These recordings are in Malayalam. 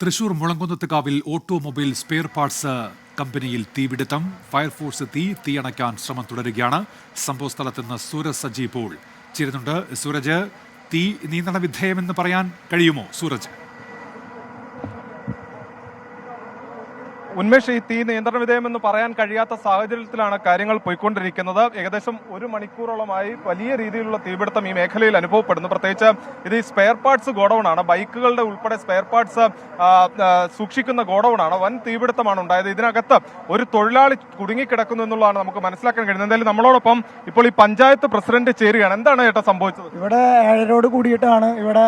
തൃശൂർ മുളങ്കുന്നത്തുകാവിൽ ഓട്ടോമൊബൈൽ സ്പെയർ പാർട്സ് കമ്പനിയിൽ തീപിടുത്തം. ഫയർഫോഴ്സ് തീയണയ്ക്കാൻ ശ്രമം തുടരുകയാണ്. സംഭവസ്ഥലത്ത് നിന്ന് സൂരജ് സജി ഇപ്പോൾ ചേരുന്നുണ്ട്. സൂരജ്, തീ നിയന്ത്രണ വിധേയമെന്ന് പറയാൻ കഴിയുമോ? സൂരജ്. ഉന്മേഷ്, ഈ തീ നിയന്ത്രണ വിധേയമെന്ന് പറയാൻ കഴിയാത്ത സാഹചര്യത്തിലാണ് കാര്യങ്ങൾ പോയിക്കൊണ്ടിരിക്കുന്നത്. ഏകദേശം 1 മണിക്കൂറോളമായി വലിയ രീതിയിലുള്ള തീപിടുത്തം ഈ മേഖലയിൽ അനുഭവപ്പെടുന്നു. പ്രത്യേകിച്ച് ഇത് ഈ സ്പെയർ പാർട്സ് ഗോഡൌൺ ആണ്, ബൈക്കുകളുടെ ഉൾപ്പെടെ സ്പെയർ പാർട്സ് സൂക്ഷിക്കുന്ന ഗോഡൌൺ ആണ്. വൻ തീപിടുത്തമാണ് ഉണ്ടായത്. ഇതിനകത്ത് ഒരു തൊഴിലാളി കുടുങ്ങിക്കിടക്കുന്നു എന്നുള്ളതാണ് നമുക്ക് മനസ്സിലാക്കാൻ കഴിയുന്നത്. എന്തായാലും നമ്മളോടൊപ്പം ഇപ്പോൾ ഈ പഞ്ചായത്ത് പ്രസിഡന്റ് ചേരുകയാണ്. എന്താണ് ചേട്ടാ സംഭവിച്ചത്? ഇവിടെ 7 കൂടിയിട്ടാണ് ഇവിടെ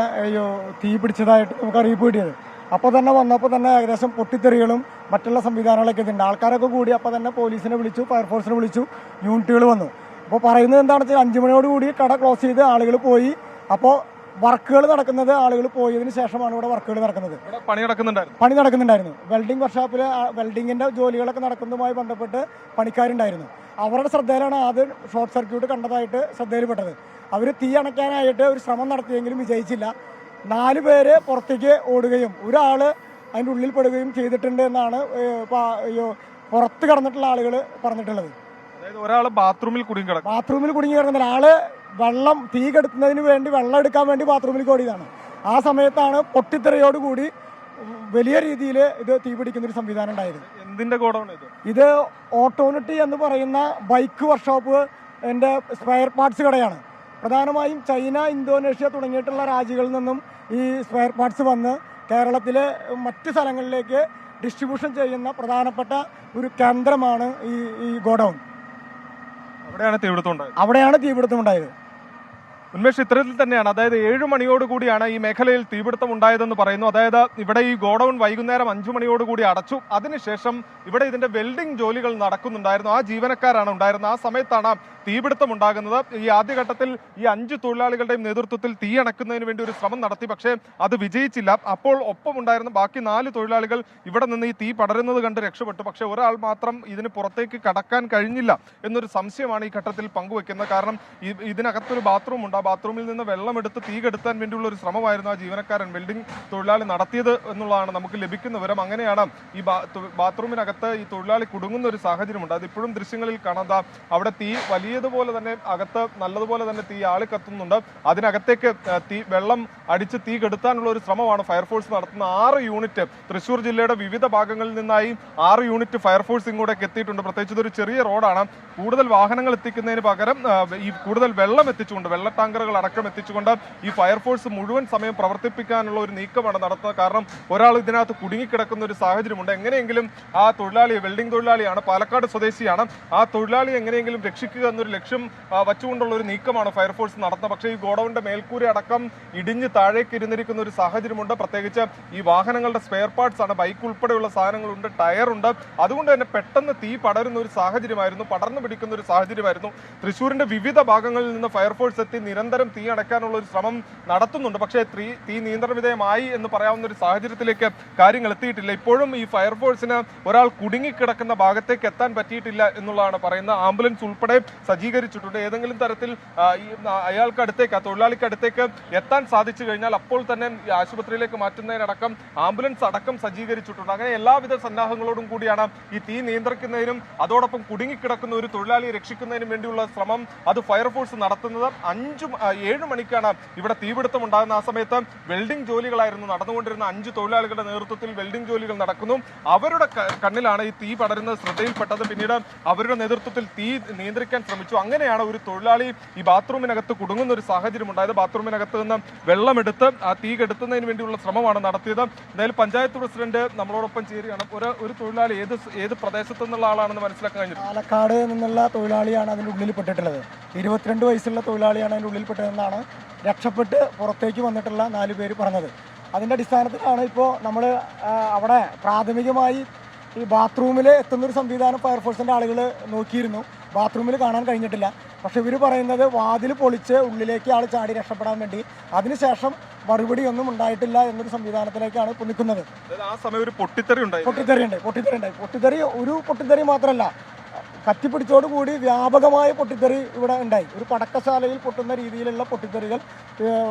തീ പിടിച്ചതായിട്ട് നമുക്ക് അറിയിപ്പ് കിട്ടിയത്. അപ്പോൾ തന്നെ വന്നപ്പോൾ തന്നെ ഏകദേശം പൊട്ടിത്തെറികളും മറ്റുള്ള സംവിധാനങ്ങളൊക്കെ ഉണ്ട്. ആൾക്കാരൊക്കെ കൂടി അപ്പോൾ തന്നെ പോലീസിനെ വിളിച്ചു, ഫയർഫോഴ്സിനെ വിളിച്ചു, യൂണിറ്റുകൾ വന്നു. അപ്പോൾ പറയുന്നത് എന്താണെന്ന് വെച്ചാൽ 5 മണിയോട് കൂടി കട ക്ലോസ് ചെയ്ത് ആളുകൾ പോയി. അപ്പോൾ വർക്കുകൾ നടക്കുന്നത്, ആളുകൾ പോയതിനു ശേഷമാണ് ഇവിടെ വർക്കുകൾ നടക്കുന്നത്. പണി നടക്കുന്നുണ്ടായിരുന്നു. വെൽഡിംഗ് വർക്ക്ഷോപ്പിൽ വെൽഡിങ്ങിന്റെ ജോലികളൊക്കെ നടക്കുന്നതുമായി ബന്ധപ്പെട്ട് പണിക്കാരുണ്ടായിരുന്നു. അവരുടെ ശ്രദ്ധയിലാണ് ആദ്യം ഷോർട്ട് സർക്യൂട്ട് കണ്ടതായിട്ട് ശ്രദ്ധയിൽപ്പെട്ടത്. അവർ തീ അണയ്ക്കാനായിട്ട് ഒരു ശ്രമം നടത്തിയെങ്കിലും വിജയിച്ചില്ല. 4 പേര് പുറത്തേക്ക് ഓടുകയും ഒരാള് അതിൻ്റെ ഉള്ളിൽ പെടുകയും ചെയ്തിട്ടുണ്ട് എന്നാണ് പുറത്ത് കിടന്നിട്ടുള്ള ആളുകൾ പറഞ്ഞിട്ടുള്ളത്. ഒരാൾ ബാത്റൂമിൽ കുടുങ്ങി കിടക്കുന്ന ആള് വെള്ളം തീ കെടുത്തുന്നതിന് വേണ്ടി വെള്ളം എടുക്കാൻ വേണ്ടി ബാത്റൂമിൽ ഓടിയതാണ്. ആ സമയത്താണ് പൊട്ടിത്തെറിയോടുകൂടി വലിയ രീതിയിൽ ഇത് തീ പിടിക്കുന്ന ഒരു സംവിധാനം ഉണ്ടായത്. എന്തിന്റെ ഗോഡൌൺ ഇത് ഓട്ടോണിറ്റി എന്ന് പറയുന്ന ബൈക്ക് വർക്ക്ഷോപ്പ് എൻ്റെ സ്പെയർ പാർട്സ് കടയാണ്. പ്രധാനമായും ചൈന, ഇന്തോനേഷ്യ തുടങ്ങിയിട്ടുള്ള രാജ്യങ്ങളിൽ നിന്നും ഈ സ്പെയർ പാർട്സ് വന്ന് കേരളത്തിലെ മറ്റ് സ്ഥലങ്ങളിലേക്ക് ഡിസ്ട്രിബ്യൂഷൻ ചെയ്യുന്ന പ്രധാനപ്പെട്ട ഒരു കേന്ദ്രമാണ് ഈ ഗോഡൌൺ. അവിടെയാണ് തീപിടുത്തം ഉണ്ടായത്. ഉന്മേഷ്, ഇത്തരത്തിൽ തന്നെയാണ്. അതായത് 7 മണിയോടുകൂടിയാണ് ഈ മേഖലയിൽ തീപിടുത്തം ഉണ്ടായതെന്ന് പറയുന്നു. അതായത് ഇവിടെ ഈ ഗോഡൌൺ വൈകുന്നേരം 5 മണിയോടുകൂടി അടച്ചു. അതിനുശേഷം ഇവിടെ ഇതിന്റെ വെൽഡിംഗ് ജോലികൾ നടക്കുന്നുണ്ടായിരുന്നു. ആ ജീവനക്കാരാണ് ഉണ്ടായിരുന്നത്. ആ സമയത്താണ് തീപിടുത്തം ഉണ്ടാകുന്നത്. ഈ ആദ്യഘട്ടത്തിൽ ഈ 5 തൊഴിലാളികളുടെയും നേതൃത്വത്തിൽ തീ അണക്കുന്നതിന് വേണ്ടി ഒരു ശ്രമം നടത്തി. പക്ഷേ അത് വിജയിച്ചില്ല. അപ്പോൾ ഒപ്പമുണ്ടായിരുന്ന ബാക്കി 4 തൊഴിലാളികൾ ഇവിടെ നിന്ന് ഈ തീ പടരുന്നത് കണ്ട് രക്ഷപ്പെട്ടു. പക്ഷേ ഒരാൾ മാത്രം ഇതിന് പുറത്തേക്ക് കടക്കാൻ കഴിഞ്ഞില്ല എന്നൊരു സംശയമാണ് ഈ ഘട്ടത്തിൽ പങ്കുവെക്കുന്നത്. കാരണം ഇതിനകത്തൊരു ബാത്റൂം ഉണ്ട്. ആ ബാത്റൂമിൽ നിന്ന് വെള്ളമെടുത്ത് തീ കെടുത്താൻ വേണ്ടിയുള്ള ഒരു ശ്രമമായിരുന്നു ആ ജീവനക്കാരൻ, വെൽഡിംഗ് തൊഴിലാളി നടത്തിയത് എന്നുള്ളതാണ് നമുക്ക് ലഭിക്കുന്ന വിവരം. അങ്ങനെയാണ് ഈ ബാത്റൂമിനകത്ത് ഈ തൊഴിലാളി കുടുങ്ങുന്ന ഒരു സാഹചര്യമുണ്ട്. അതിപ്പോഴും ദൃശ്യങ്ങളിൽ കാണാം. അവിടെ തീ വലിയതുപോലെ തന്നെ അകത്ത് നല്ലതുപോലെ തന്നെ തീ ആളി കത്തുന്നുണ്ട്. അതിനകത്തേക്ക് വെള്ളം അടിച്ച് തീ കെടുത്താനുള്ള ഒരു ശ്രമമാണ് ഫയർഫോഴ്സ് നടത്തുന്ന 6 യൂണിറ്റ് തൃശ്ശൂർ ജില്ലയുടെ വിവിധ ഭാഗങ്ങളിൽ നിന്നായി 6 യൂണിറ്റ് ഫയർഫോഴ്സ് ഇങ്ങോട്ടേക്ക് എത്തിയിട്ടുണ്ട്. പ്രത്യേകിച്ച് ഇതൊരു ചെറിയ റോഡാണ്. കൂടുതൽ വാഹനങ്ങൾ എത്തിക്കുന്നതിന് പകരം ഈ കൂടുതൽ വെള്ളം എത്തിച്ചുകൊണ്ട്, വെള്ള ടാങ്കറുകൾ അടക്കം എത്തിച്ചുകൊണ്ട് ഈ ഫയർഫോഴ്സ് മുഴുവൻ സമയം പ്രവർത്തിപ്പിക്കാനുള്ള ഒരു നീക്കമാണ് നടത്തുന്നത്. കാരണം ഒരാൾ ഇതിനകത്ത് കുടുങ്ങിക്കിടക്കുന്ന ഒരു സാഹചര്യമുണ്ട്. എങ്ങനെയെങ്കിലും ആ തൊഴിലാളിയെ, വെൽഡിംഗ് തൊഴിലാളിയാണ്, പാലക്കാട് സ്വദേശിയാണ്, ആ തൊഴിലാളിയെ എങ്ങനെയെങ്കിലും രക്ഷിക്കുക എന്നൊരു ലക്ഷ്യം വച്ചുകൊണ്ടുള്ള ഒരു നീക്കമാണ് ഫയർഫോഴ്സ് നടത്തുന്നത്. പക്ഷേ ഈ ഗോഡൌണിന്റെ മേൽക്കൂര അടക്കം ഇടിഞ്ഞ് താഴേക്ക് ഇരുന്നിരിക്കുന്ന ഒരു സാഹചര്യമുണ്ട്. പ്രത്യേകിച്ച് ഈ വാഹനങ്ങളുടെ സ്പെയർ പാർട്സ് ആണ്, ബൈക്ക് ഉൾപ്പെടെയുള്ള സാധനങ്ങളുണ്ട്, ടയറുണ്ട്. അതുകൊണ്ട് തന്നെ പെട്ടെന്ന് തീ പടരുന്ന ഒരു സാഹചര്യമായിരുന്നു, പടർന്നു പിടിക്കുന്ന ഒരു സാഹചര്യമായിരുന്നു. തൃശ്ശൂരിന്റെ വിവിധ ഭാഗങ്ങളിൽ നിന്ന് ഫയർഫോഴ്സ് എത്തി നിരന്തരം തീ അടയ്ക്കാനുള്ള ഒരു ശ്രമം നടത്തുന്നുണ്ട്. പക്ഷേ തീ നിയന്ത്രണ വിധേയമായി എന്ന് പറയാവുന്ന ഒരു സാഹചര്യത്തിലേക്ക് കാര്യങ്ങൾ എത്തിയിട്ടില്ല. ഇപ്പോഴും ഈ ഫയർഫോഴ്സിന് ഒരാൾ കുടുങ്ങിക്കിടക്കുന്ന ഭാഗത്തേക്ക് എത്താൻ പറ്റിയിട്ടില്ല എന്നുള്ളതാണ് പറയുന്നത്. ആംബുലൻസ് ഉൾപ്പെടെ സജ്ജീകരിച്ചിട്ടുണ്ട്. ഏതെങ്കിലും തരത്തിൽ അയാൾക്ക് അടുത്തേക്ക്, ആ തൊഴിലാളിക്ക് അടുത്തേക്ക് എത്താൻ സാധിച്ചു കഴിഞ്ഞാൽ അപ്പോൾ തന്നെ ആശുപത്രിയിലേക്ക് മാറ്റുന്നതിനടക്കം ആംബുലൻസ് അടക്കം സജ്ജീകരിച്ചിട്ടുണ്ട്. അങ്ങനെ എല്ലാവിധ സന്നാഹങ്ങളോടും കൂടിയാണ് ഈ തീ നിയന്ത്രിക്കുന്നതിനും അതോടൊപ്പം കുടുങ്ങിക്കിടക്കുന്ന ഒരു തൊഴിലാളിയെ രക്ഷിക്കുന്നതിനും വേണ്ടിയുള്ള ശ്രമം അത് ഫയർഫോഴ്സ് നടത്തുന്നത്. 7 മണിക്കാണ് ഇവിടെ തീപിടുത്തം ഉണ്ടാകുന്ന. ആ സമയത്ത് വെൽഡിംഗ് ജോലികളായിരുന്നു നടന്നുകൊണ്ടിരുന്ന. 5 തൊഴിലാളികളുടെ നേതൃത്വത്തിൽ വെൽഡിംഗ് ജോലികൾ നടക്കുന്നു. അവരുടെ കണ്ണിലാണ് ഈ തീ പടരുന്നത് ശ്രദ്ധയിൽപ്പെട്ടത്. പിന്നീട് അവരുടെ നേതൃത്വത്തിൽ തീ നിയന്ത്രിക്കാൻ ശ്രമിച്ചു. അങ്ങനെയാണ് ഒരു തൊഴിലാളി ഈ ബാത്റൂമിനകത്ത് കുടുങ്ങുന്ന ഒരു സാഹചര്യം ഉണ്ടായത്. ബാത്റൂമിനകത്ത് നിന്ന് വെള്ളമെടുത്ത് ആ തീ കെടുത്തുന്നതിന് വേണ്ടിയുള്ള ശ്രമമാണ് നടത്തിയത്. എന്തായാലും പഞ്ചായത്ത് പ്രസിഡന്റ് നമ്മളോടൊപ്പം ചേരുകയാണ്. ഒരു തൊഴിലാളി ഏത് പ്രദേശത്തു നിന്നുള്ള ആളാണെന്ന് മനസ്സിലാക്കാൻ കഴിഞ്ഞു? പാലക്കാട് നിന്നുള്ള തൊഴിലാളിയാണ് അതിൻ്റെ ഉള്ളിൽ പെട്ടിട്ടുള്ളത്. 22 വയസ്സുള്ള തൊഴിലാളിയാണ് അതിൻ്റെ ഉള്ളിൽപ്പെട്ടതെന്നാണ് രക്ഷപ്പെട്ട് പുറത്തേക്ക് വന്നിട്ടുള്ള 4 പേര് പറഞ്ഞത്. അതിൻ്റെ അടിസ്ഥാനത്തിലാണ് ഇപ്പോൾ നമ്മൾ അവിടെ പ്രാഥമികമായി ഈ ബാത്റൂമിൽ എത്തുന്നൊരു സംവിധാനം ഫയർഫോഴ്സിൻ്റെ ആളുകൾ നോക്കിയിരുന്നു. ബാത്റൂമിൽ കാണാൻ കഴിഞ്ഞിട്ടില്ല. പക്ഷെ ഇവർ പറയുന്നത് വാതിൽ പൊളിച്ച് ഉള്ളിലേക്ക് ആൾ ചാടി രക്ഷപ്പെടാൻ വേണ്ടി, അതിനുശേഷം മറുപടി ഒന്നും ഉണ്ടായിട്ടില്ല എന്നൊരു സംവിധാനത്തിലേക്കാണ് ഇപ്പോൾ നിൽക്കുന്നത്. പൊട്ടിത്തെറി ഒരു പൊട്ടിത്തെറി മാത്രമല്ല, കത്തിപ്പിടിച്ചോടുകൂടി വ്യാപകമായ പൊട്ടിത്തെറി ഇവിടെ ഉണ്ടായി. ഒരു പടക്കശാലയിൽ പൊട്ടുന്ന രീതിയിലുള്ള പൊട്ടിത്തെറികൾ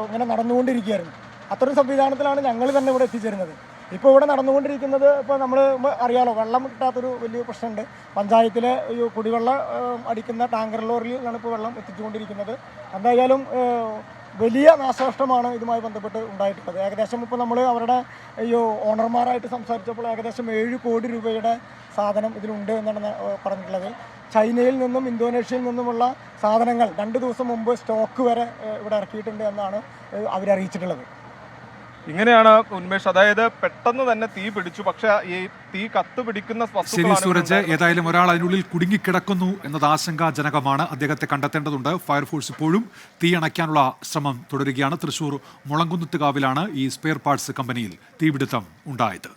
ഇങ്ങനെ നടന്നുകൊണ്ടിരിക്കുകയായിരുന്നു. അത്തരം സംവിധാനത്തിലാണ് ഞങ്ങൾ തന്നെ ഇവിടെ എത്തിച്ചേരുന്നത്. ഇപ്പോൾ ഇവിടെ നടന്നുകൊണ്ടിരിക്കുന്നത് ഇപ്പോൾ നമ്മൾ അറിയാലോ, വെള്ളം കിട്ടാത്തൊരു വലിയ പ്രശ്നമുണ്ട്. പഞ്ചായത്തിലെ ഈ കുടിവെള്ള അടിക്കുന്ന ടാങ്കർ ലോറിയിലാണ് ഇപ്പോൾ വെള്ളം എത്തിച്ചുകൊണ്ടിരിക്കുന്നത്. എന്തായാലും വലിയ നാശനഷ്ടമാണ് ഇതുമായി ബന്ധപ്പെട്ട് ഉണ്ടായിട്ടുള്ളത്. ഏകദേശം ഇപ്പോൾ നമ്മൾ അവരുടെ ഈ ഓണർമാരായിട്ട് സംസാരിച്ചപ്പോൾ ഏകദേശം 7 കോടി രൂപയുടെ സാധനം ഇതിലുണ്ട് എന്നാണ് പറഞ്ഞിട്ടുള്ളത്. ചൈനയിൽ നിന്നും ഇന്തോനേഷ്യയിൽ നിന്നുമുള്ള സാധനങ്ങൾ 2 ദിവസം മുമ്പ് സ്റ്റോക്ക് വരെ ഇവിടെ ഇറക്കിയിട്ടുണ്ട് എന്നാണ് അവരറിയിച്ചിട്ടുള്ളത്. ഇങ്ങനെയാണ് ഉന്മേഷ്, അതായത് പെട്ടെന്ന് തന്നെ തീ പിടിച്ചു. പക്ഷെ ഈ തീ കത്തുപിടിക്കുന്ന ശരി സൂരജ്, ഏതായാലും ഒരാൾ അതിനുള്ളിൽ കുടുങ്ങിക്കിടക്കുന്നു എന്നത് ആശങ്കാജനകമാണ്. അദ്ദേഹത്തെ കണ്ടെത്തേണ്ടതുണ്ട്. ഫയർഫോഴ്സ് ഇപ്പോഴും തീ അണയ്ക്കാനുള്ള ശ്രമം തുടരുകയാണ്. തൃശൂർ മുളങ്കുന്നത്തുകാവിലാണ് ഈ സ്പെയർ പാർട്സ് കമ്പനിയിൽ തീപിടുത്തം ഉണ്ടായത്.